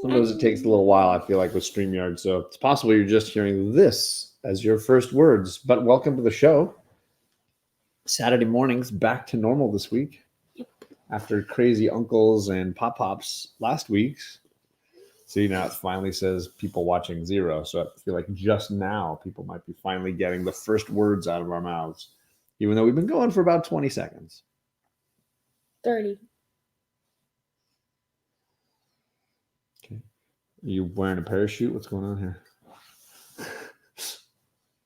Sometimes it takes a little while, I feel like, with StreamYard. So it's possible you're just hearing this as your first words. But welcome to the show. Saturday mornings back to normal this week. Yep. After crazy uncles and pop-pops last week. See, now it finally says people watching 0. So I feel like just now people might be finally getting the first words out of our mouths, even though we've been going for about 20 seconds. 30. Okay. Are you wearing a parachute? What's going on here?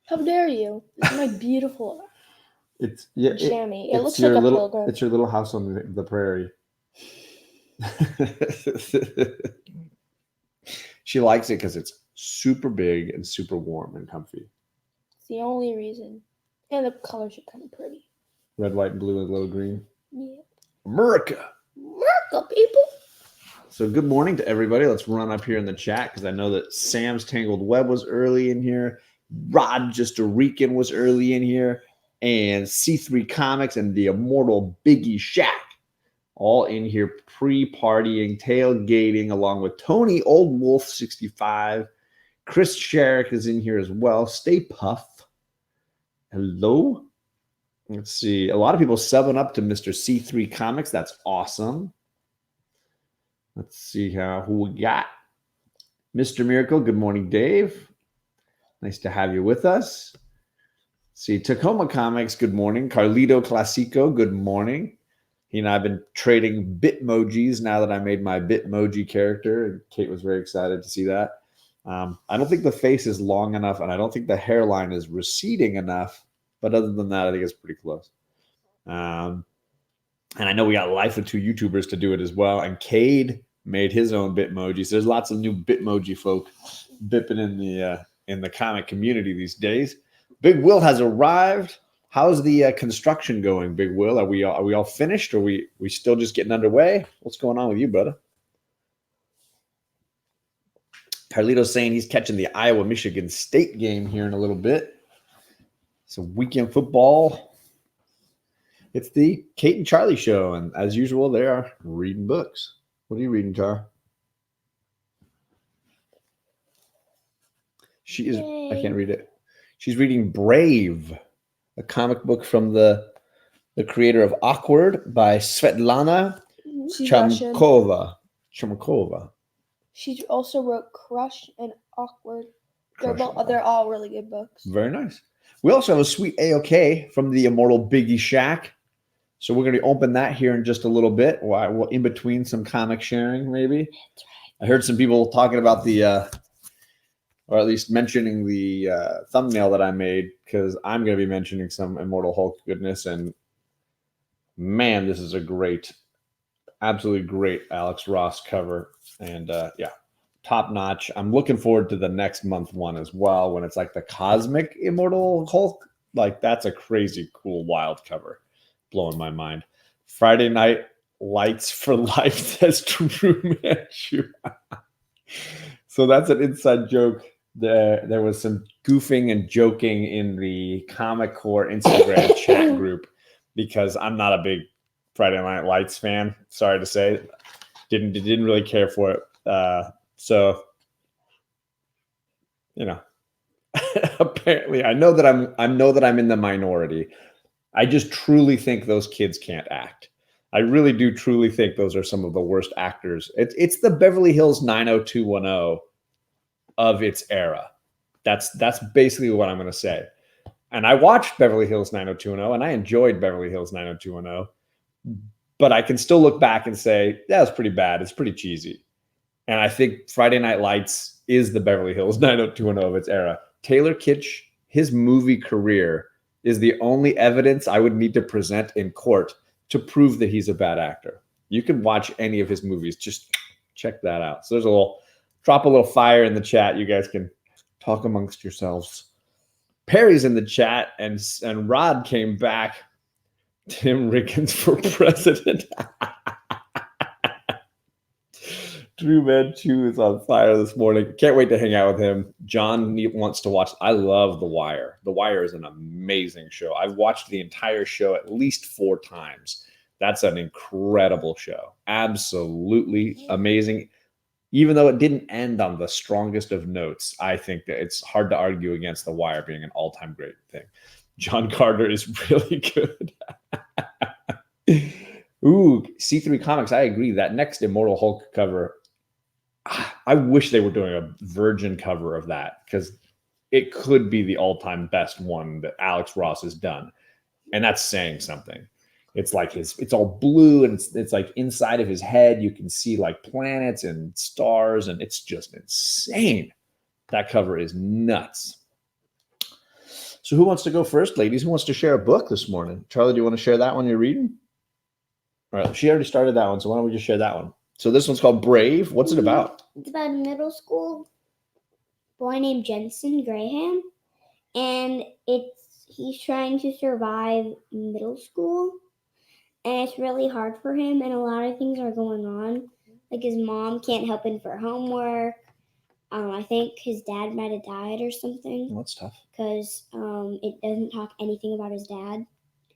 How dare you? This is my beautiful chamois. It looks like a pilgrim. It's your little house on the prairie. She likes it because it's super big and super warm and comfy. It's the only reason. And the colors are kind of pretty. Red, white, and blue, and a little green. Yeah. America, people. So good morning to everybody. Let's run up here in the chat because I know that Sam's Tangled Web was early in here. Rod Just a Rican was early in here. And C3 Comics and the Immortal Biggie Shaq all in here pre-partying, tailgating, along with Tony Old Wolf 65. Chris Sherrick is in here as well. Stay Puff. Hello. Let's see. A lot of people subbing up to Mr. C3 Comics. That's awesome. Let's see who we got. Mr. Miracle. Good morning, Dave. Nice to have you with us. See, Tacoma Comics. Good morning. Carlito Classico. Good morning. He and I have been trading Bitmojis now that I made my Bitmoji character. And Kate was very excited to see that. I don't think the face is long enough, and I don't think the hairline is receding enough. But other than that, I think it's pretty close. And I know we got Life of 2 YouTubers to do it as well. And Cade made his own Bitmoji. So there's lots of new Bitmoji folk bipping in the comic community these days. Big Will has arrived. How's the construction going, Big Will? Are we all finished, or we still just getting underway? What's going on with you, brother? Carlito's saying he's catching the Iowa-Michigan State game here in a little bit. So weekend football. It's the Kate and Charlie show, and as usual, they are reading books. What are you reading, Char? She is. I can't read it. She's reading Brave, a comic book from the creator of Awkward by Svetlana Chomkova. She also wrote Crush and Awkward. They're all really good books. Very nice. We also have a sweet AOK from the Immortal Biggie Shaq. So we're going to open that here in just a little bit. Well, in between some comic sharing, maybe. That's right. I heard some people talking about or at least mentioning the thumbnail that I made, because I'm going to be mentioning some Immortal Hulk goodness. And man, this is a great, absolutely great Alex Ross cover. And yeah, top notch. I'm looking forward to the next month one as well, when it's like the Cosmic Immortal Hulk. Like, that's a crazy, cool, wild cover. Blowing my mind. Friday Night Lights for Life, says Drew Manchu. So that's an inside joke. There was some goofing and joking in the Comic Core Instagram chat group, because I'm not a big Friday Night Lights fan. Sorry to say, didn't really care for it. So, you know, apparently, I know that I'm in the minority. I just truly think those kids can't act. I really do truly think those are some of the worst actors. It's the Beverly Hills 90210 of its era. That's basically what I'm going to say. And I watched Beverly Hills 90210, and I enjoyed Beverly Hills 90210. But I can still look back and say, yeah, it's pretty bad. It's pretty cheesy. And I think Friday Night Lights is the Beverly Hills 90210 of its era. Taylor Kitsch, his movie career is the only evidence I would need to present in court to prove that he's a bad actor. You can watch any of his movies. Just check that out. So drop a little fire in the chat. You guys can talk amongst yourselves. Perry's in the chat, and Rod came back. Tim Rickens for president. Drew Manchu is on fire this morning. Can't wait to hang out with him. John wants to watch. I love The Wire. The Wire is an amazing show. I've watched the entire show at least 4 times. That's an incredible show. Absolutely amazing. even though it didn't end on the strongest of notes, I think that it's hard to argue against The Wire being an all-time great thing. John Carter is really good. Ooh, C3 Comics. I agree. That next Immortal Hulk cover, I wish they were doing a virgin cover of that, because it could be the all-time best one that Alex Ross has done. And that's saying something. It's like it's all blue, and it's like inside of his head you can see like planets and stars, and it's just insane. That cover is nuts. So who wants to go first, ladies? Who wants to share a book this morning? Charlie, do you want to share that one you're reading? All right, she already started that one, so why don't we just share that one? So this one's called Brave. What's it about? It's about a middle school boy named Jensen Graham, and he's trying to survive middle school, and it's really hard for him, and a lot of things are going on. Like his mom can't help him for homework. I think his dad might have died or something. Well, that's tough. Because it doesn't talk anything about his dad.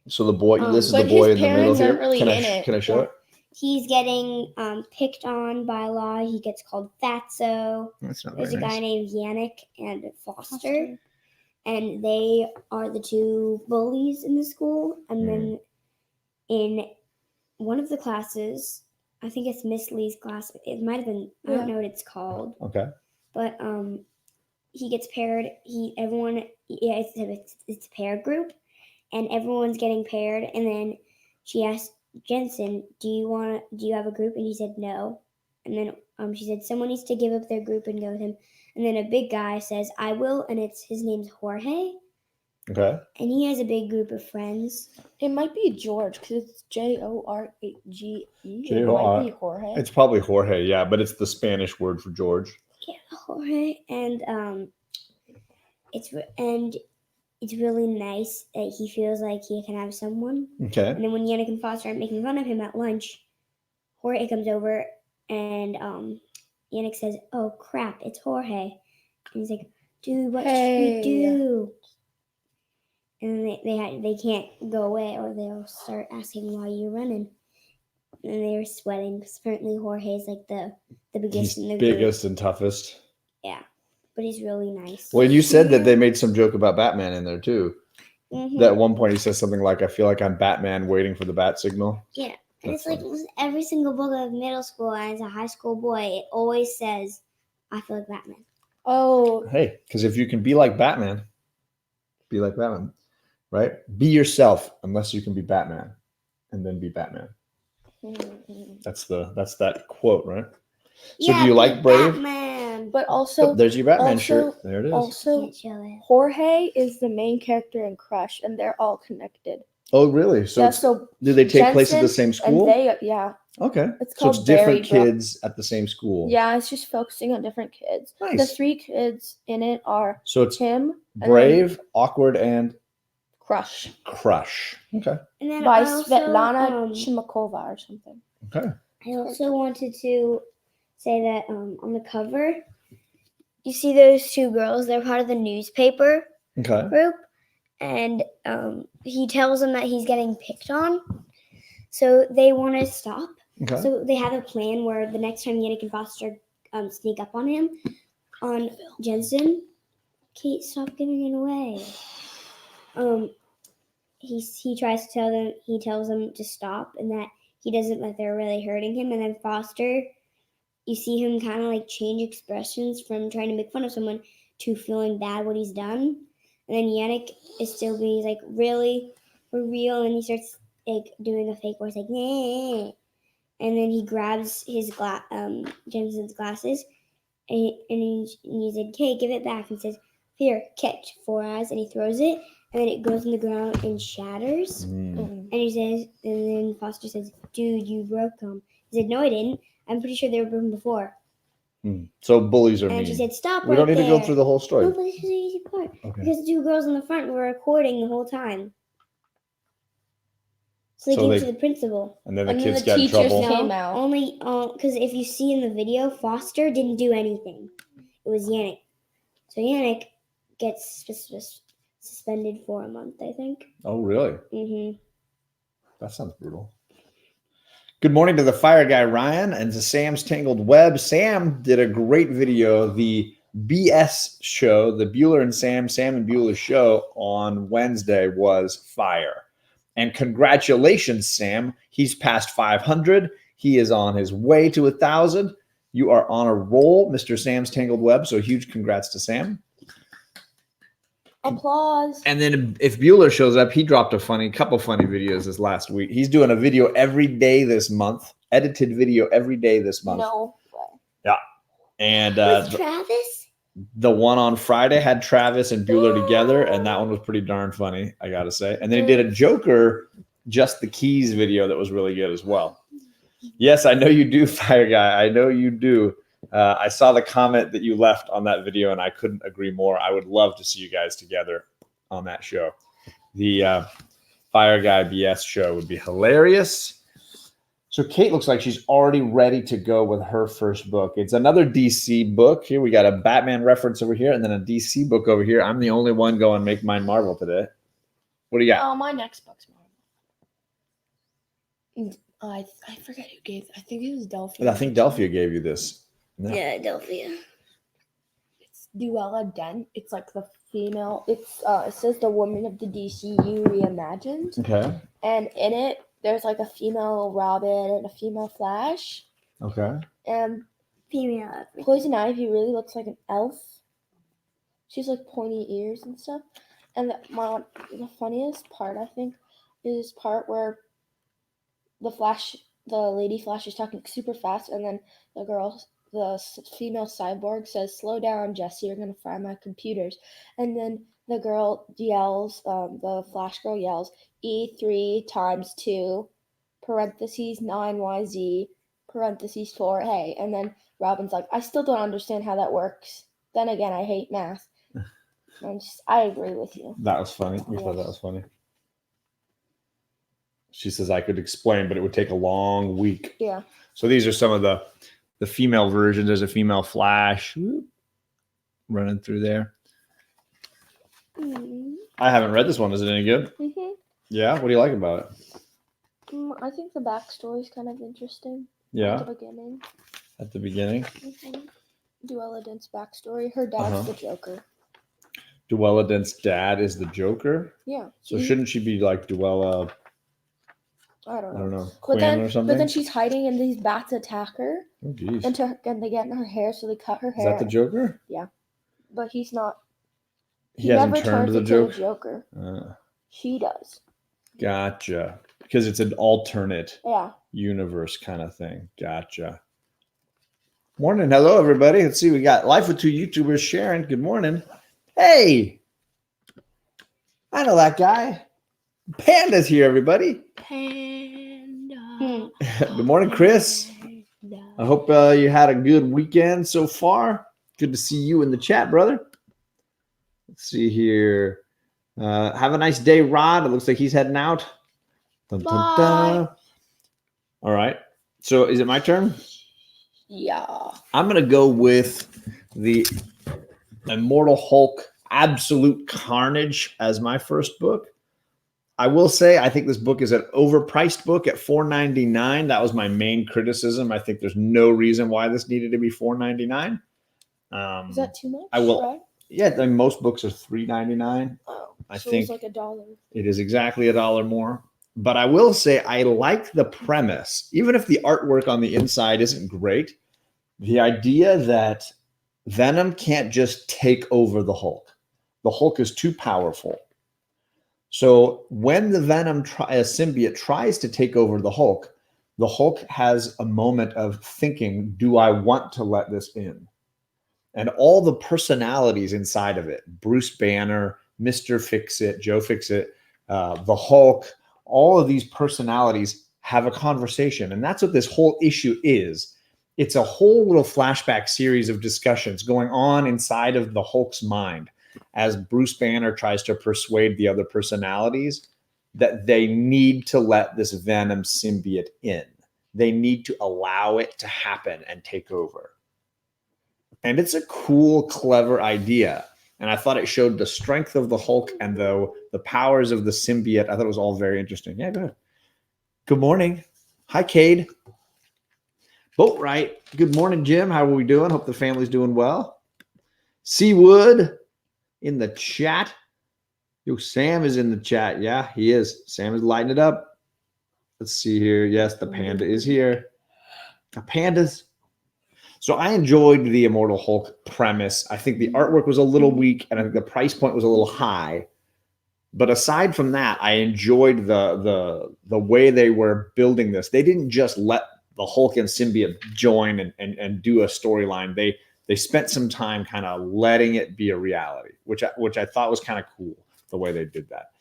So the boy, this is the boy in the middle here. Really can I show it? He's getting picked on by a lot. He gets called Fatso. That's not There's very a guy named Yannick and Foster. And they are the two bullies in the school. And then in one of the classes, I think it's Miss Lee's class. It might have been, I don't know what it's called. Okay. But he gets paired. It's a pair group, and everyone's getting paired. And then she asked Jensen, "Do you have a group?" And he said no. And then she said someone needs to give up their group and go with him. And then a big guy says, "I will," and his name's Jorge. Okay. And he has a big group of friends. It might be George, because it's Jorge. It might be Jorge. It's probably Jorge, yeah, but it's the Spanish word for George. Yeah, Jorge, and it's really nice that he feels like he can have someone. Okay. And then when Yannick and Foster are making fun of him at lunch, Jorge comes over and Yannick says, "Oh crap, it's Jorge." And he's like, "Dude, what should we do?" And they can't go away, or they'll start asking why you're running. And they were sweating because apparently Jorge's like the biggest in the group. Biggest and toughest. Yeah, but he's really nice. Well, you said that they made some joke about Batman in there too. Mm-hmm. That at one point he says something like, "I feel like I'm Batman waiting for the bat signal." Yeah, and it's like every single book of middle school, and as a high school boy, it always says, "I feel like Batman." Oh, hey, because if you can be like Batman, be like Batman, right? Be yourself, unless you can be Batman, and then be Batman. That's that quote, right? So yeah, do you like Brave? Batman. but also There's your Batman shirt. There it is. Also, Jorge is the main character in Crush, and they're all connected. Oh, really? So, yeah, so do they take place at the Jensen same school? Yeah. Okay. It's So called it's different kids at the same school. Yeah, it's just focusing on different kids. Nice. The three kids in it are so it's Tim, Brave, Awkward, and Crush. Okay. And then By Svetlana Chimakova or something. Okay. I also wanted to say that on the cover, you see those two girls. They're part of the newspaper group. And he tells them that he's getting picked on. So they want to stop. Okay. So they have a plan where the next time Yannick and Foster sneak up on him, on Jensen, Kate, stop giving it away. He tries to tell them, he tells them to stop and that he doesn't like they're really hurting him. And then Foster, you see him kind of like change expressions from trying to make fun of someone to feeling bad what he's done. And then Yannick is still being like, really, for real. And he starts like doing a fake voice like, nah. And then he grabs his Jensen's glasses and he's like, "Hey, give it back." And says, "Here, catch, 4 eyes." And he throws it. And then it goes on the ground and shatters. And he says, and then Foster says, "Dude, you broke them." He said, "No, I didn't. I'm pretty sure they were broken before." So bullies are mean. mean. And she said, "Stop We don't need to go through the whole story. No, but this is the easy part. Okay. Because the two girls in the front were recording the whole time. So they gave it to the principal. And then the kids got in trouble. Came out. Only because if you see in the video, Foster didn't do anything. It was Yannick. So Yannick gets suspended for a month, I think. Oh, really? Mm-hmm. That sounds brutal. Good morning to the fire guy, Ryan, and to Sam's Tangled Web. Sam did a great video, the BS show, the Bueller and Sam and Bueller show on Wednesday was fire. And congratulations, Sam. He's passed 500. He is on his way to 1,000. You are on a roll, Mr. Sam's Tangled Web. So huge congrats to Sam. Applause. And then if Bueller shows up, he dropped a couple funny videos this last week. He's doing a video every day this month, edited video every day this month. No way. Yeah. And With Travis? the one on Friday had Travis and Bueller together, and that one was pretty darn funny, I gotta say. And then he did a Joker, Just the Keys video that was really good as well. Yes, I know you do, Fire Guy. I know you do. I saw the comment that you left on that video, and I couldn't agree more. I would love to see you guys together on that show. The Fire Guy BS show would be hilarious. So Kate looks like she's already ready to go with her first book. It's another DC book. Here we got a Batman reference over here, and then a DC book over here. I'm the only one going make mine Marvel today. What do you got? Oh, my next book's Marvel. I forget who gave. I think it was Delphia. I think Delphia gave you this. Yeah, Delphia. It's Duella Dent. It's like the female. It's it says the woman of the DCU reimagined. Okay. And in it, there's like a female Robin and a female Flash. Okay. And Female. Poison Ivy really looks like an elf. She's like pointy ears and stuff. And the funniest part, I think, is part where the Lady Flash is talking super fast, and then the female cyborg says, "Slow down, Jesse, you're going to fry my computers." And then the girl yells, the Flash girl yells, E3 times 2, parentheses 9YZ, parentheses 4, hey. And then Robin's like, "I still don't understand how that works. Then again, I hate math." I agree with you. That was funny. You thought that was funny. She says, "I could explain, but it would take a long week." Yeah. So these are some of the female versions. There's a female Flash running through there. Mm-hmm. I haven't read this one. Is it any good? Mm-hmm. Yeah. What do you like about it? I think the backstory is kind of interesting. Yeah. At the beginning. At the beginning. Mm-hmm. Duella Dent's backstory. Her dad's the Joker. Duella Dent's dad is the Joker? Yeah. So shouldn't she be like Duella? I don't know. Quinn or something? But then she's hiding and these bats attack her. Oh, geez. And they get in her hair, so they cut her hair. Is that the Joker? Yeah. But he's not. He hasn't never turned turns to the into a Joker. She does. Gotcha. Because it's an alternate universe kind of thing. Gotcha. Morning. Hello, everybody. Let's see. We got Life with Two YouTubers. Sharon, good morning. Hey. I know that guy. Panda's here, everybody. Panda. Good morning, Chris. I hope you had a good weekend so far. Good to see you in the chat, brother. Let's see here. Have a nice day, Rod. It looks like he's heading out. Dun, dun, dun. All right. So is it my turn? Yeah. I'm going to go with the Immortal Hulk Absolute Carnage as my first book. I will say I think this book is an overpriced book at $4.99. That was my main criticism. I think there's no reason why this needed to be $4.99. Is that too much? I will. Right? Yeah, I mean, most books are $3.99. Oh, I so think it's like $1. it is exactly $1 more. But I will say I like the premise, even if the artwork on the inside isn't great. The idea that Venom can't just take over the Hulk. The Hulk is too powerful. So when the Venom symbiote tries to take over the Hulk has a moment of thinking, do I want to let this in? And all the personalities inside of it, Bruce Banner, Mr. Fix-It, Joe Fix-It, the Hulk, all of these personalities have a conversation. And that's what this whole issue is. It's a whole little flashback series of discussions going on inside of the Hulk's mind as Bruce Banner tries to persuade the other personalities that they need to let this Venom symbiote in. They need to allow it to happen and take over. And it's a cool, clever idea. And I thought it showed the strength of the Hulk and the powers of the symbiote. I thought it was all very interesting. Yeah, go ahead. Good morning. Hi, Cade. Boatwright. Good morning, Jim. How are we doing? Hope the family's doing well. Seawood in the chat. Yo, Sam is in the chat. Yeah, he is. Sam is lighting it up. Let's see here. Yes, the panda is here. The pandas. So I enjoyed the Immortal Hulk premise. I think the artwork was a little weak, and I think the price point was a little high. But aside from that, I enjoyed the way they were building this. They didn't just let the Hulk and symbiote join and do a storyline. They spent some time kind of letting it be a reality, which I thought was kind of cool the way they did that.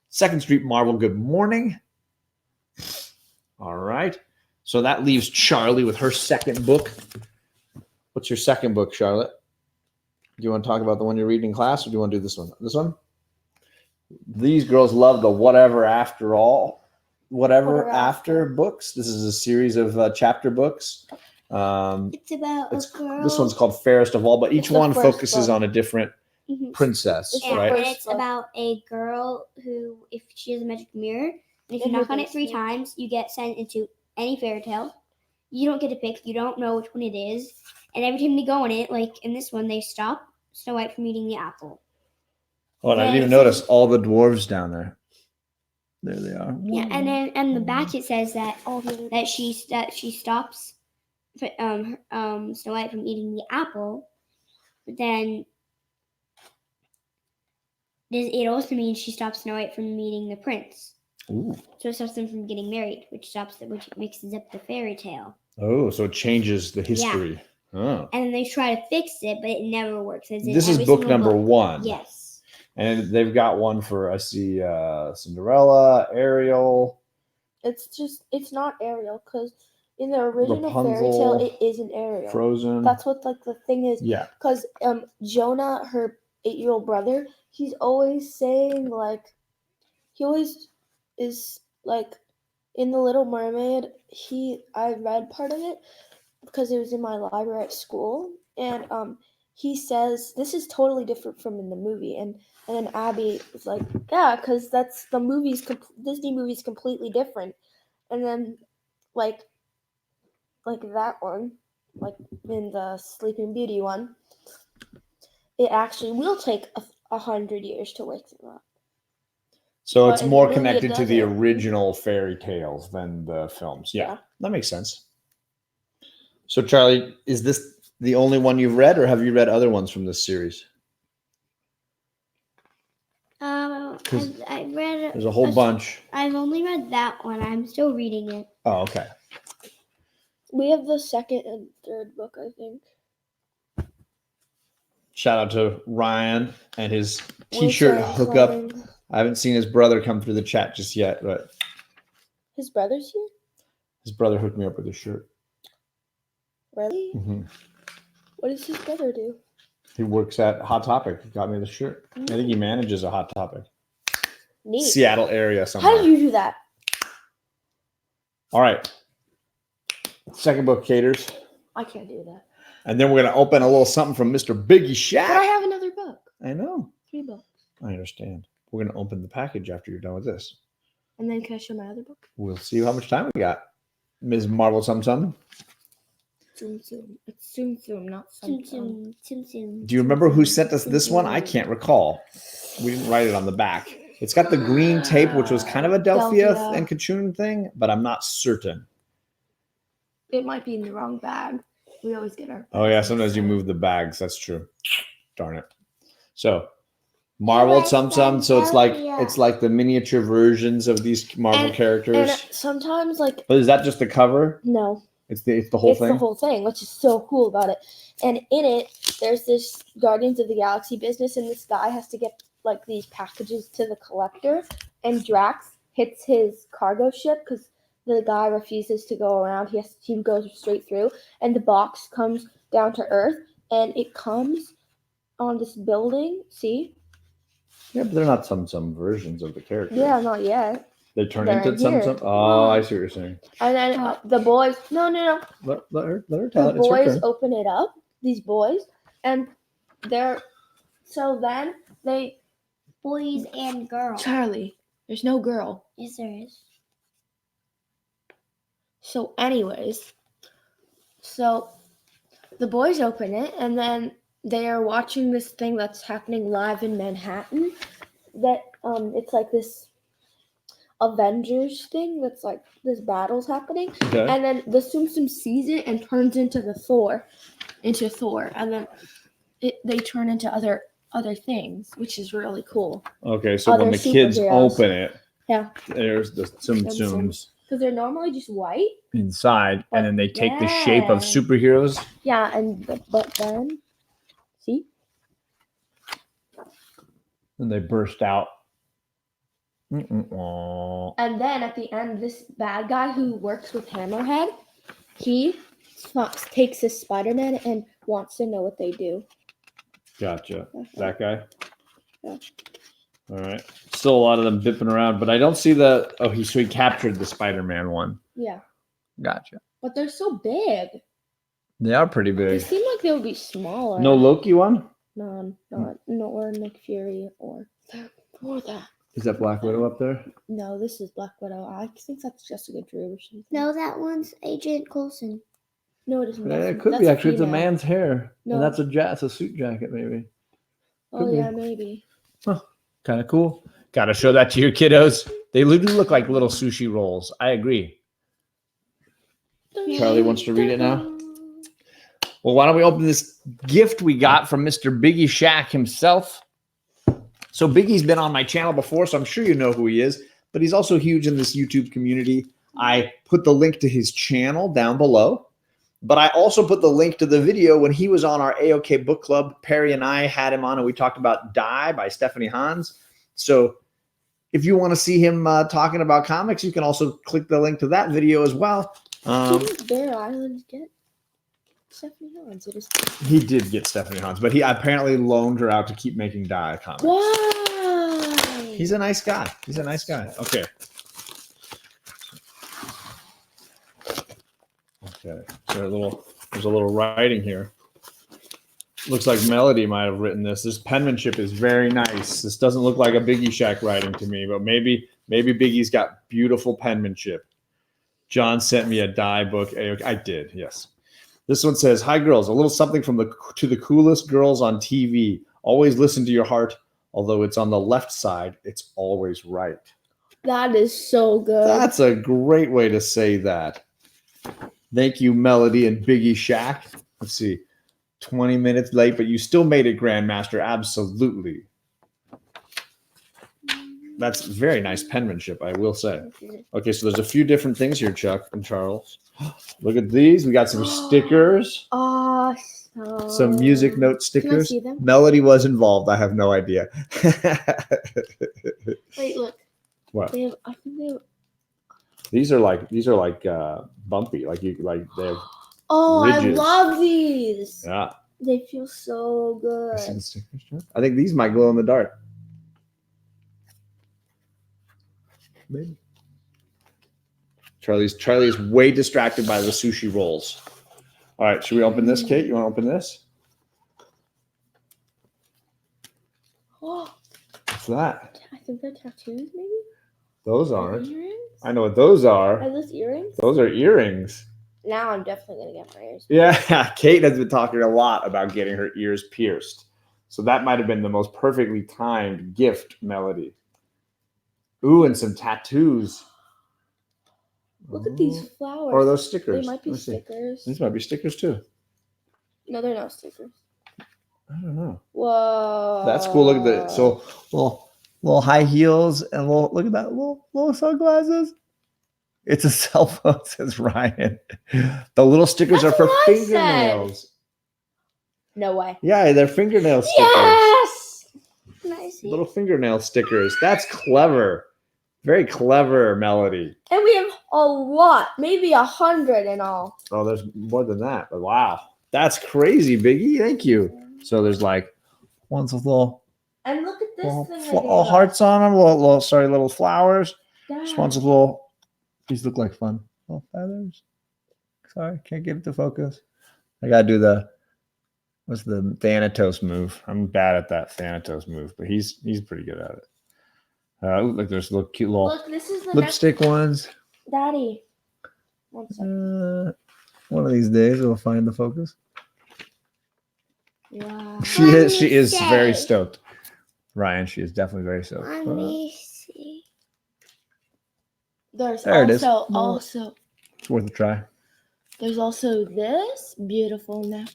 Second Street Marvel, good morning. All right. So that leaves Charlie with her second book. What's your second book, Charlotte? Do you want to talk about the one you're reading in class, or do you want to do this one? This one? These girls love the Whatever After books. This is a series of chapter books. It's about a girl. This one's called Fairest of All, but each one focuses book. on a different princess, right? And it's about a girl who, if she has a magic mirror, and if you knock on it 3 times, you get sent into any fairy tale. You don't get to pick. You don't know which one it is. And every time they go in it, like in this one, they stop Snow White from eating the apple. Oh, and I didn't even notice all the dwarves down there. There they are. Yeah, and then on the back it says that she stops Snow White from eating the apple, but then it also means she stops Snow White from meeting the prince. Ooh. So it stops them from getting married, which mixes up the fairy tale. Oh, so it changes the history. Yeah. Oh. And they try to fix it, but it never works. This is book number 1. Yes. And they've got one for, I see, Cinderella, Ariel. It's not Ariel, because in the original Rapunzel, fairy tale, it isn't Ariel. Frozen. That's what the thing is. Yeah. Because Jonah, her 8-year-old brother, he's always saying he always is in the Little Mermaid. I read part of it because it was in my library at school, and he says this is totally different from in the movie, and then Abby was like, yeah, because that's the Disney movie's completely different, and then like that one, in the Sleeping Beauty one, it actually will take 100 years to wake them up. So it's more connected to the original fairy tales than the films. Yeah, that makes sense. So Charlie, is this the only one you've read, or have you read other ones from this series? I read. There's a whole bunch. I've only read that one. I'm still reading it. Oh, okay. We have the second and third book, I think. Shout out to Ryan and his t-shirt hookup. I haven't seen his brother come through the chat just yet, but his brother's here? His brother hooked me up with his shirt. Really? Mm-hmm. What does his brother do? He works at Hot Topic. He got me the shirt. I think he manages a Hot Topic. Neat. Seattle area somewhere. How did you do that? All right. Second book, Caters. I can't do that. And then we're going to open a little something from Mr. Biggie Shaq. But I have another book. I know. 3 books. I understand. We're going to open the package after you're done with this. And then can I show my other book? We'll see how much time we got. Ms. Marvel something. Zoom. It's zoom, not something. Zoom. Do you remember who sent us this one? I can't recall. We didn't write it on the back. It's got the green tape, which was kind of a Delphia and Kachun thing, but I'm not certain. It might be in the wrong bag. We always get our. Oh yeah, sometimes you move the bags. That's true. Darn it. So Marvel some. So it's like the miniature versions of these Marvel characters. And sometimes But is that just the cover? No. It's the whole thing. It's the whole thing, which is so cool about it. And in it, there's this Guardians of the Galaxy business, and this guy has to get these packages to the collector, and Drax hits his cargo ship because the guy refuses to go around. He goes straight through, and the box comes down to Earth, and it comes on this building. See? Yeah, but they're not some versions of the characters. Yeah, not yet. They turn into some. Oh, I see what you're saying. And then the boys. No. Let her tell it. The boys open it up. These boys, and they're. So then they. Boys and girls. Charlie, there's no girl. Yes, there is. So, anyways, so the boys open it, and then they are watching this thing that's happening live in Manhattan. That it's like this Avengers thing. That's like this battle's happening, Okay. and then the Tsum Tsum sees it and turns into Thor, and then they turn into other things, which is really cool. Okay, so when Other the kids superheroes. open it, Yeah. there's the Tsum Tsum Tsums. Tsums Because they're normally just white. inside, and then they take the shape of Yeah. superheroes. Yeah, but then, see? And they burst out. Mm-mm-mm. And then at the end, this bad guy who works with Hammerhead, he takes his Spider-Man and wants to know what they do. Gotcha. Uh-huh. That guy? Yeah. All right. Still a lot of them bipping around, but I don't see the... Oh, so he captured the Spider-Man one. Yeah. Gotcha. But they're so big. They are pretty They big. seem like they would be smaller. No Loki one? No, or Nick Fury or that. Is that Black Widow up there? No, this is Black Widow. I think that's Jessica Drew or something. No, that one's Agent Coulson. No, it isn't. Yeah, That's- it could that's be actually. It's a female. man's hair. No. And that's it's a suit jacket, maybe. Oh could be. yeah, maybe. Kind of cool. Got to show that to your kiddos. They do look like little sushi rolls. I agree. Charlie wants to read it now. Well, why don't we open this gift we got from Mr. Biggie Shaq himself? So Biggie's been on my channel before, so I'm sure you know who he is, but he's also huge in this YouTube community. I put the link to his channel down below, but I also put the link to the video when he was on our AOK book club. Perry and I had him on and we talked about Die by Stephanie Hans. So if you want to see him talking about comics, you can also click the link to that video as well. Didn't Bear Island get Stephanie Hans? He did get Stephanie Hans, but he apparently loaned her out to keep making Die comics. Why? He's a nice guy. He's a nice guy. Okay. Okay. So there's a little writing here. Looks like Melody might have written this. This penmanship is very nice. This doesn't look like a Biggie Shaq writing to me, but maybe Biggie's got beautiful penmanship. John sent me a Die book. I did, yes. This one says, "Hi girls, a little something from the coolest girls on TV. Always listen to your heart. Although it's on the left side, it's always right." That is so good. That's a great way to say that. Thank you, Melody and Biggie Shaq. Let's see. 20 minutes late, but you still made it, Grandmaster. Absolutely. That's very nice penmanship, I will say. Okay, so there's a few different things here, Chuck and Charles. Look at these. We got some stickers. Awesome. Some music note stickers. Can I see them? Melody was involved. I have no idea. Wait, look. What? I think they have. These are like bumpy. They're Oh, ridges. I love these. Yeah. They feel so good. See the stickers, Chuck? I think these might glow in the dark. Maybe. Charlie is way distracted by the sushi rolls. All right, should we open this, Kate? You want to open this? Oh, What's that? I think they're tattoos, maybe? Those Are aren't. they earrings? I know what those Are are. those earrings? Those are earrings. Now I'm definitely going to get my ears. Yeah, Kate has been talking a lot about getting her ears pierced. So that might have been the most perfectly timed gift, Melody. Ooh, and some tattoos. Look at these flowers. Or are those stickers? They might be Let me see. stickers. These might be stickers too. No, they're not stickers. I don't know. Whoa. That's cool. Look at that. So little high heels and look at that little sunglasses. It's a cell phone, says Ryan. The little stickers That's are for what I said. fingernails. No way. Yeah, they're fingernail stickers. Yes! Can I see? Little fingernail stickers. That's clever. Very clever, Melody. And we have a lot, maybe 100 in all. Oh, there's more than that. But wow. That's crazy, Biggie. Thank you. So there's like ones with little And look at this thing. little hearts on them, little flowers. Just ones with little, these look like fun. Little feathers. Sorry, can't get it to focus. I gotta do what's the Thanatos move? I'm bad at that Thanatos move, but he's pretty good at it. Look, there's little cute little Look, this is the lipstick ones. Daddy, 1 second. One of these days we'll find the focus. Wow. She is very stoked. Ryan, she is definitely very stoked. Let me see. There's There it is. also It's worth a try. there's also this beautiful neck.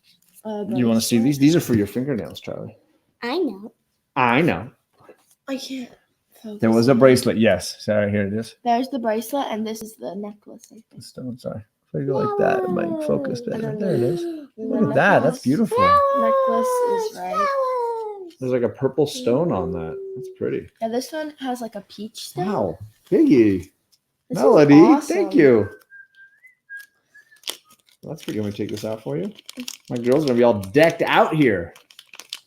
You want to see these? These are for your fingernails, Charlie. I know. I know. I can't focus. There was a bracelet. Yes. Sorry, here it is. There's the bracelet, and this is the necklace. I think. The stone, sorry. If I go like that, it might focus better. then There it is. And Look the at that. That's necklace- beautiful. Necklace is right. There's like a purple stone on that. That's pretty. Yeah, this one has like a peach stone. Wow. Biggie. This is Melody. awesome. Thank you. That's pretty. Let me take this out for you. My girl's going to be all decked out here.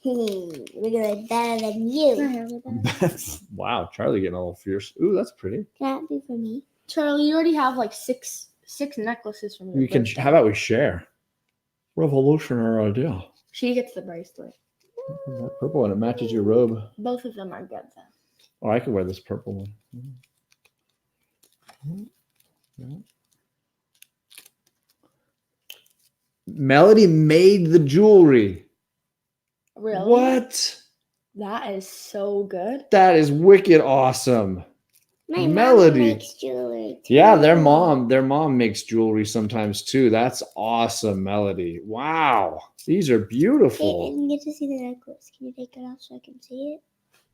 We're gonna be better than you. Wow. Charlie getting a little fierce. Ooh, that's pretty. Can that be for me? Charlie, you already have like six necklaces from your We can. birthday. How about we share? Revolutionary idea. She gets the bracelet. That purple one. It matches your robe. Both of them are good though. Oh, I could wear this purple one. Yeah. Melody made the jewelry. Really? What? That is so good. That is wicked awesome. My Melody. mom makes jewelry. Too. Yeah, their mom makes jewelry sometimes too. That's awesome, Melody. Wow. These are Hey, I beautiful. didn't get to see the necklace. Can you take it off so I can see it?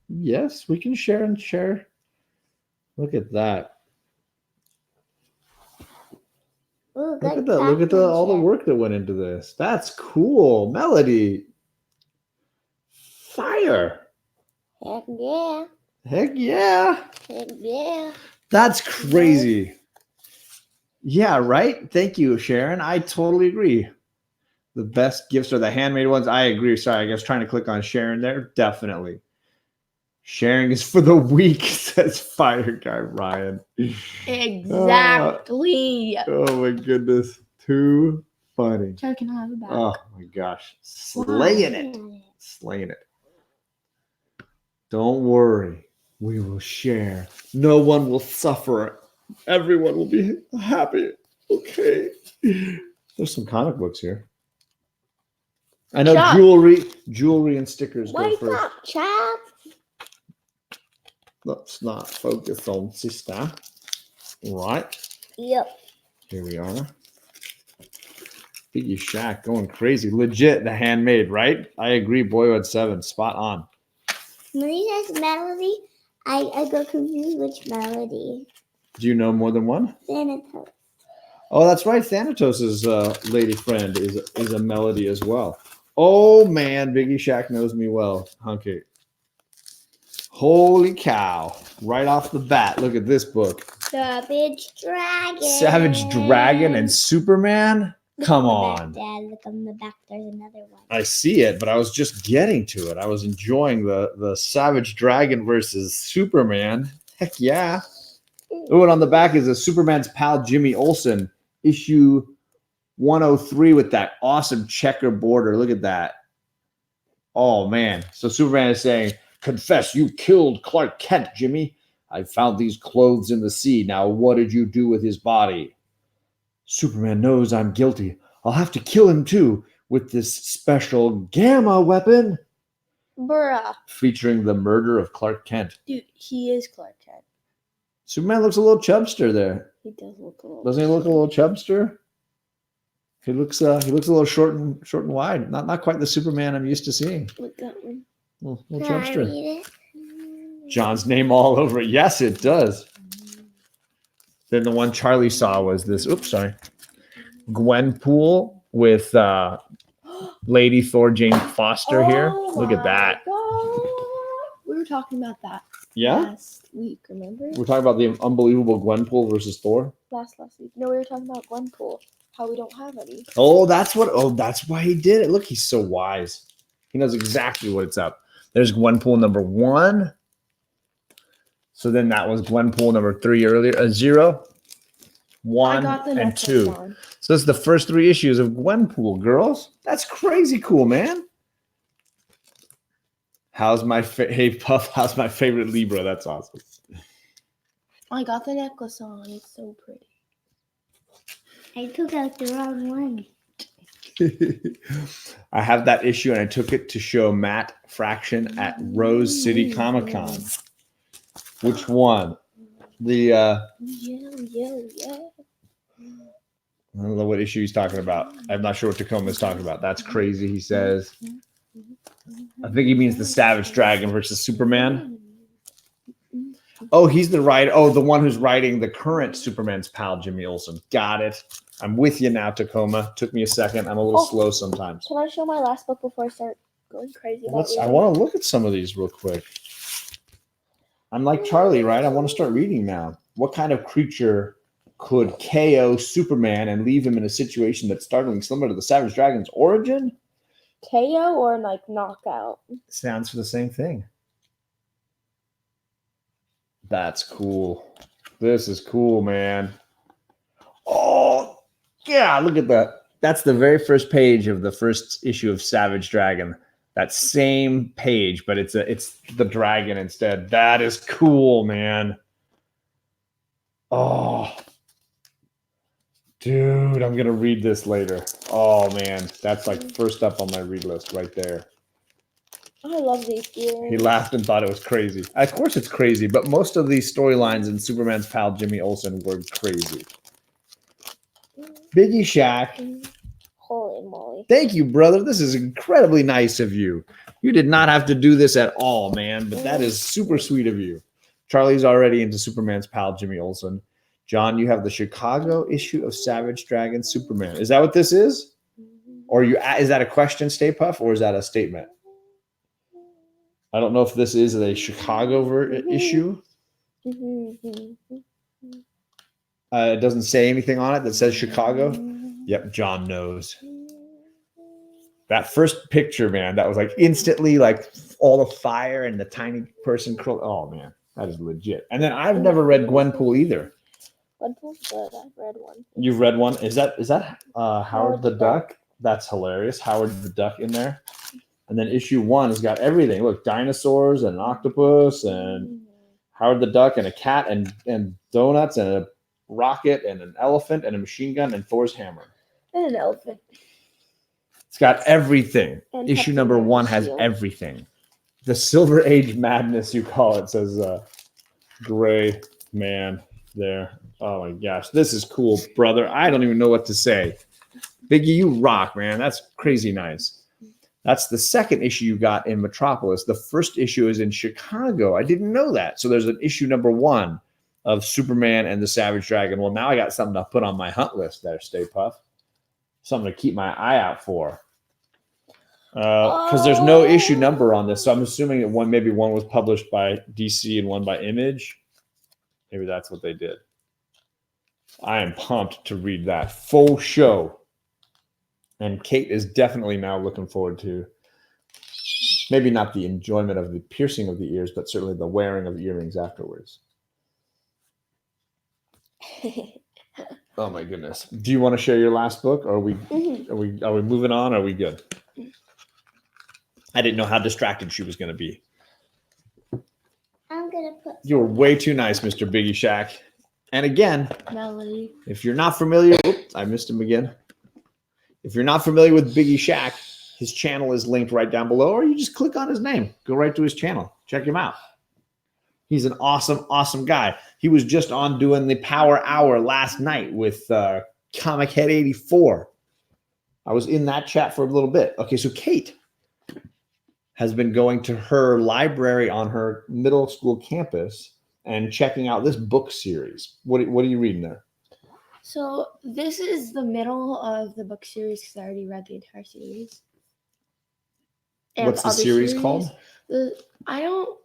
Yes, we can share and share. Look at that. Ooh, Look at that. Look at all the work that went into this. That's cool. Melody. Fire. Heck yeah. Heck yeah. Heck yeah. That's crazy. Yeah, right? Thank you, Sharon. I totally agree. The best gifts are the handmade ones. I agree. Sorry, I was trying to click on Sharon there. Definitely. Sharing is for the weak, says Fire Guy Ryan. Exactly. Oh my goodness. Too funny. Charlie, can I have a bag? Oh my gosh. Slaying it. Slaying it. Don't worry. We will share. No one will suffer. Everyone will be happy. Okay. There's some comic books here. I know Chuck. jewelry and stickers go Wake first. up, child. Let's not focus on sister. Right. Yep. Here we are. Biggie Shaq going crazy. Legit, the handmade, right? I agree. Boyhood 7. Spot on. When he says melody, I go confused which melody. Do you know more than one? Thanatos. Oh, that's right. Thanatos' lady friend is a melody as well. Oh, man. Biggie Shaq knows me well. Hunky. Holy cow. Right off the bat. Look at this book. Savage Dragon. Savage Dragon and Superman? Come on. Dad, look on the back. There's another one. I see it, but I was just getting to it. I was enjoying the Savage Dragon versus Superman. Heck yeah. Oh, and on the back is a Superman's pal, Jimmy Olsen, issue 103 with that awesome checker border. Look at that. Oh, man. So Superman is saying, confess you killed Clark Kent, Jimmy. I found these clothes in the sea. Now, what did you do with his body? Superman knows I'm guilty. I'll have to kill him, too, with this special gamma weapon. Bruh. Featuring the murder of Clark Kent. Dude, he is Clark Kent. Superman looks a little chubster there. He does look a little. Doesn't he look a little chubster? He looks a little short and wide. Not quite the Superman I'm used to seeing. Look that one. Little Can I chubster. read it? John's name all over it. Yes, it does. Then the one Charlie saw was this. Oops, sorry. Gwenpool with Lady Thor Jane Foster here. Oh Look at my that. God. We were talking about that Yeah? last week, remember? We're talking about the unbelievable Gwenpool versus Thor. Last week. No, we were talking about Gwenpool. How we don't have any. That's why he did it. Look, he's so wise. He knows exactly what's up. There's Gwenpool number 1. So then that was Gwenpool number 3 earlier. 0, 1, I got the and necklace 2. on. So it's the first 3 issues of Gwenpool, girls. That's crazy cool, man. Hey Puff, how's my favorite Libra? That's awesome. I got the necklace on. It's so pretty. I took out the wrong one. I have that issue, and I took it to show Matt Fraction at Rose City Comic Con. Which one? The I don't know what issue he's talking about. I'm not sure what Tacoma is talking about. That's crazy, he says. I think he means the Savage Dragon versus Superman. Oh, he's the writer. Oh, the one who's writing the current Superman's pal, Jimmy Olsen. Got it. I'm with you now, Tacoma. Took me a second. I'm a little slow sometimes. Can I show my last book before I start going crazy about I want to look at some of these real quick. I'm like Charlie, right? I want to start reading now. What kind of creature could KO Superman and leave him in a situation that's startling similar to the Savage Dragon's origin? KO or like knockout? Sounds for the same thing. That's cool. This is cool, man. Oh, yeah, look at that. That's the very first page of the first issue of Savage Dragon. That same page, but it's the dragon instead. That is cool, man. Oh, dude, I'm gonna read this later. Oh man, that's like first up on my read list right there. I love these feelings. He laughed and thought it was crazy. Of course it's crazy, but most of these storylines in Superman's pal Jimmy Olsen were crazy. Biggie Shaq. Holy moly. Thank you, brother. This is incredibly nice of you. You did not have to do this at all, man, but that is super sweet of you. Charlie's already into Superman's pal Jimmy Olsen. John, you have the Chicago issue of Savage Dragon Superman. Is that what this is? Or is that a question, Stay Puff, or is that a statement? I don't know if this is a Chicago issue. It doesn't say anything on it that says Chicago. Yep, John knows. That first picture, man, that was like instantly like all the fire and the tiny person curl. Oh, man, that is legit. And then I've never read Gwenpool either. Gwenpool's good. I've read one. You've read one? Is that Howard the Duck? That's hilarious. Howard the Duck in there. And then issue 1 has got everything. Look, dinosaurs and an octopus and Howard the Duck and a cat and donuts and a rocket and an elephant and a machine gun and Thor's hammer. And an elephant. It's got everything. And Issue number 1 has everything. The Silver Age Madness, you call it, says Gray Man there. Oh my gosh, this is cool, brother. I don't even know what to say. Biggie, you rock, man. That's crazy nice. That's the second issue you got in Metropolis. The first issue is in Chicago. I didn't know that. So there's an issue number 1 of Superman and the Savage Dragon. Well, now I got something to put on my hunt list there, Stay Puff. Something to keep my eye out for. Because there's no issue number on this. So I'm assuming that maybe one was published by DC and one by Image. Maybe that's what they did. I am pumped to read that full show. And Kate is definitely now looking forward to maybe not the enjoyment of the piercing of the ears, but certainly the wearing of earrings afterwards. Oh my goodness! Do you want to share your last book? Or are we moving on? Or are we good? I didn't know how distracted she was going to be. I'm gonna put. You were way too nice, Mr. Biggie Shaq. And again, Melody. If you're not familiar, oops, I missed him again. If you're not familiar with Biggie Shaq, his channel is linked right down below, or you just click on his name. Go right to his channel. Check him out. He's an awesome, awesome guy. He was just on doing the Power Hour last night with Comic Head 84. I was in that chat for a little bit. Okay, so Kate has been going to her library on her middle school campus and checking out this book series. What are you reading there? So this is the middle of the book series because I already read the entire series. And what's the series called? I don't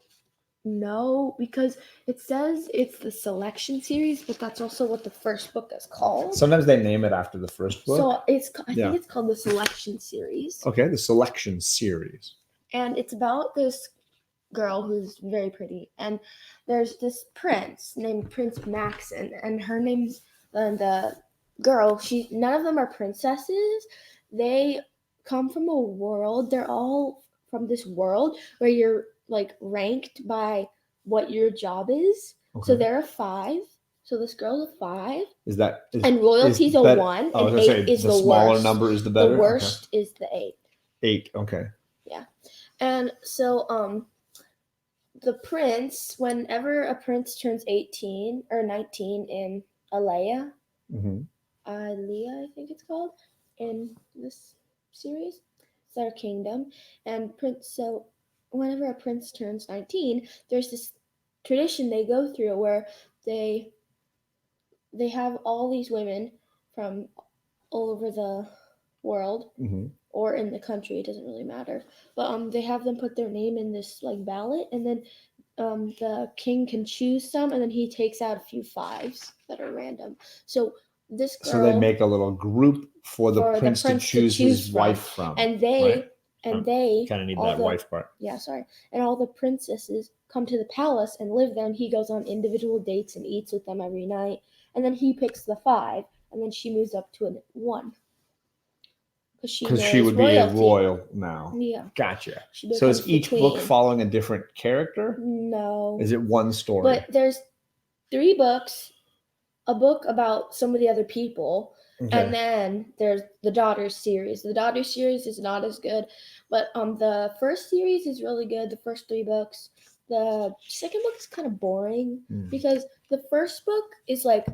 know because it says it's the selection series, but that's also what the first book is called. Sometimes they name it after the first book. So I think it's called the selection series. Okay, the selection series. And it's about this girl who's very pretty. And there's this prince named Prince Maxon. And her name's the girl. None of them are princesses. They come from a world. They're all from this world where you're like ranked by what your job is. Okay. So there are 5. So this girl's a 5, Is that and royalty's a bet- 1, I was and gonna 8 say is the the smaller worst. number is the better. The worst is the 8. 8. Okay. And so the prince, whenever a prince turns 18 or 19 in Alea, Mm-hmm. I think it's called, in this series, it's their kingdom. And so whenever a prince turns 19, there's this tradition they go through where they have all these women from all over the world Mm-hmm. or in the country, it doesn't really matter, but they have them put their name in this like ballot, and then the king can choose some, and then he takes out a few 5s that are random. So this girl, So they make a little group for the for prince to choose his wife from. and they right? they Kind of need all that the, wife part. yeah, sorry, and all the princesses come to the palace and live there, and he goes on individual dates and eats with them every night, and then he picks the 5, and then she moves up to a 1 Because she would be a royal now. Yeah. Gotcha. She So is becomes the each book queen. following a different character? No. Is it one story? But there's 3 books, a book about some of the other people, Okay. and then there's the Daughters series. The Daughters series is not as good, but the first series is really good, the first 3 books. The second book is kind of boring because the first book is like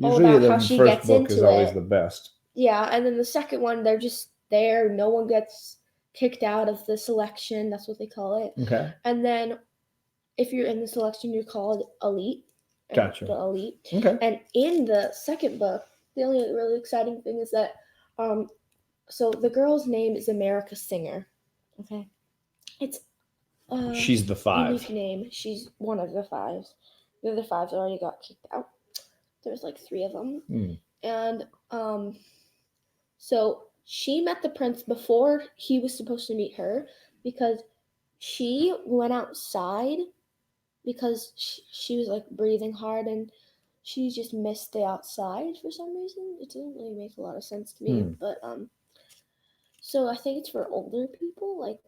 all Usually about how she first gets book into is always it. the best. Yeah, and then the second one, they're just there. No one gets kicked out of the selection. That's what they call it. Okay. And then if you're in the selection, you're called elite. Gotcha. The elite. Okay. And in the second book, the only really exciting thing is that so the girl's name is America Singer. Okay. It's she's the 5. Unique name. She's one of the 5s. The other 5s already got kicked out. There's like 3 of them. And so she met the prince before he was supposed to meet her because she went outside because she was like breathing hard and she just missed the outside for some reason. It doesn't really make a lot of sense to me, but so I think it's for older people, like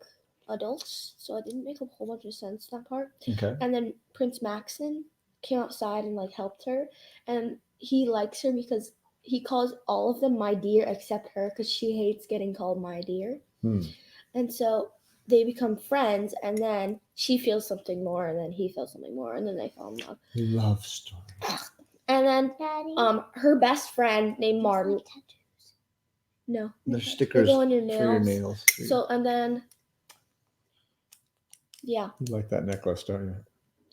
adults. So it didn't make a whole bunch of sense, that part. Okay. And then Prince Maxon came outside and like helped her, and he likes her because he calls all of them my dear except her because she hates getting called my dear. And so they become friends, and then she feels something more, and then he feels something more, and then they fall in love. Love story. And then Daddy, her best friend named Marty. No. They're stickers They go on your for your nails. So, and then, yeah. You like that necklace, don't you?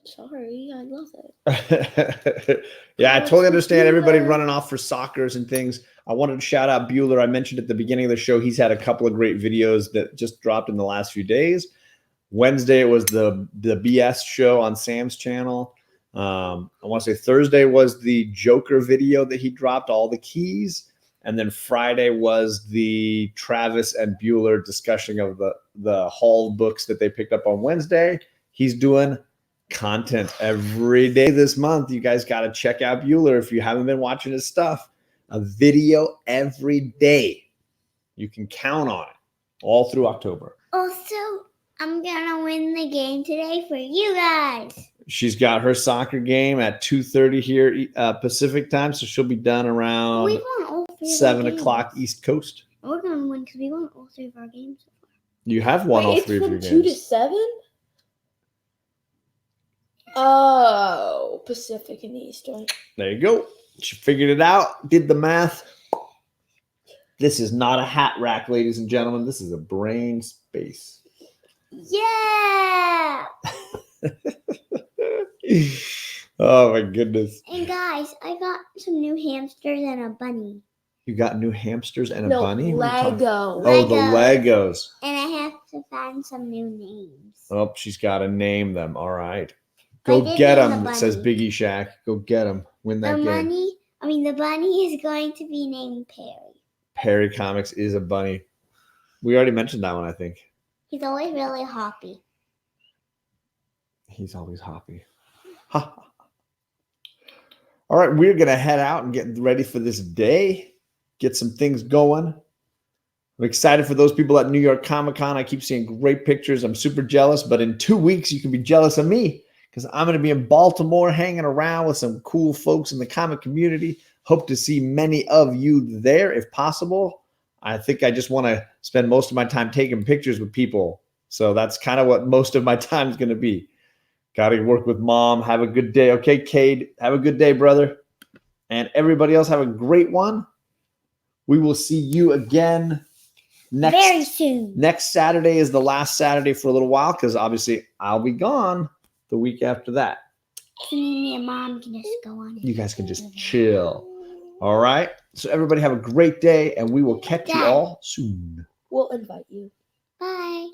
Sorry, I love it. Yeah, I totally understand everybody running off for soccers and things. I wanted to shout out Bueller. I mentioned at the beginning of the show, he's had a couple of great videos that just dropped in the last few days. Wednesday, it was the BS show on Sam's channel. I want to say Thursday was the Joker video that he dropped, all the keys. And then Friday was the Travis and Bueller discussion of the haul books that they picked up on Wednesday. He's doing content every day this month. You guys got to check out Bueller if you haven't been watching his stuff. A video every day. You can count on it all through October. Also, I'm gonna win the game today for you guys. She's got her soccer game at 2:30 here Pacific time, so she'll be done around We won all 3 7 of our o'clock games. East Coast. We're gonna win because we won all 3 of our games so far. You have won all 3 of your It's from 2 to games. 7? Oh, Pacific and Eastern. There you go. She figured it out, did the math. This is not a hat rack, ladies and gentlemen. This is a brain space. Yeah! Oh, my goodness. And guys, I got some new hamsters and a bunny. You got new hamsters and a bunny? Lego. Oh, the Legos. And I have to find some new names. Oh, she's got to name them. All right. I Go did get name them, the says bunny. Biggie Shaq. Go get them. Win that game. The bunny is going to be named Perry. Perry Comics is a bunny. We already mentioned that one, I think. He's always really hoppy. He's always hoppy. Ha. All right, we're going to head out and get ready for this day. Get some things going. I'm excited for those people at New York Comic Con. I keep seeing great pictures. I'm super jealous, but in 2 weeks, you can be jealous of me because I'm going to be in Baltimore hanging around with some cool folks in the comic community. Hope to see many of you there if possible. I think I just want to spend most of my time taking pictures with people. So that's kind of what most of my time is going to be. Got to work with Mom. Have a good day. Okay, Cade, have a good day, brother. And everybody else have a great one. We will see you again Very soon. Next Saturday is the last Saturday for a little while because obviously I'll be gone the week after that. So me and Mom can just go on. You guys can just chill. All right. So everybody have a great day and we will catch you all soon. We'll invite you. Bye.